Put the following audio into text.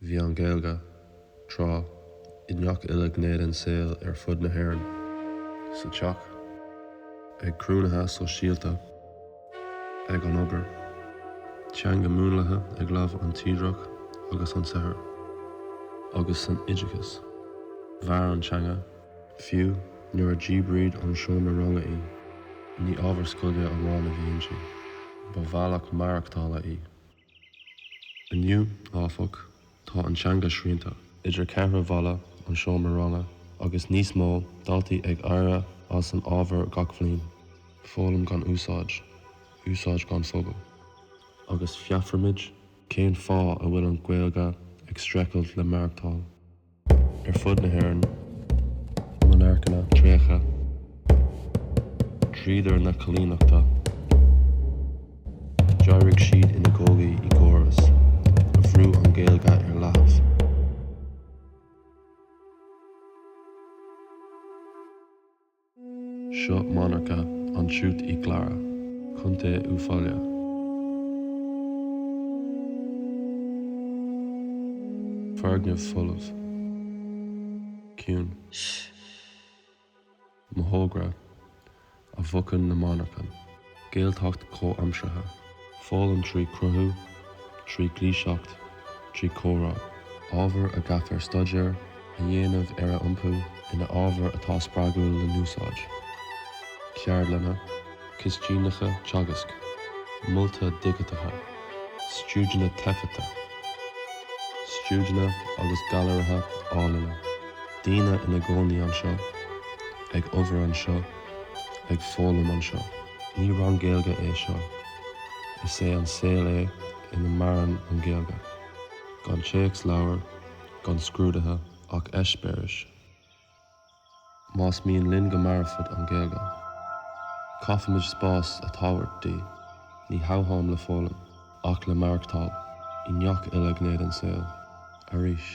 bhí an Gaeilge trá I neach uile gnéad an saol fud na hÉireann sa teach ag crúnathe so síalta ag an obair teanga múnlathe ag lámh an tíreach agus an sathar agus san oideachas bhar an teanga fiú nuair a ddíobríd an seomra ranga ní ábhar scoile amháin a bhíonn si ba bhealach marachtála Iniu áfach tá an teanga srianta idir ceithre bhalla an seomra ranga agus níos mó daltaí ag aire as an ábhar gach bhliain fólam gan úsáid gan fóbal agus fiaframid cén fá a bhfuil an Gaeilge ag streicailt le marachtáil fud na hÉireann monarchana trécha trídar na choilíneachta deirigh siad ina ggógaí I gcóras a bhrú an Gaeilge leathach Seo monarcha an siút I cláir Contae Uíbh Fhailí Feargnamh fulamh Ciún Mhógra a bhochan na monarchan Gaelteacht có-amsraithe fálann trí cruthú trí glíseacht trí córá ábhar a gafar staidéar a dhéanamh ar a iompú ina ábhar atá spreagadh le núsáid cearlanna costíneacha teagasc molta digiteacha stiúdanna teifeata stiúdanna agus galarratha álainne daoine ina gcónaí anseo ag obair anseo ag fólam anseo ní ran Gaeilge seo is é an saol ina maran an Gaeilge gan téacs leabhar gan scrúdathe ach eispéiris más míon linn go marafad an Gaeilge caithfimid spás a tábhairt di ní hamháin le fólam ach le marachtáil I neach uile gnéad an saol arís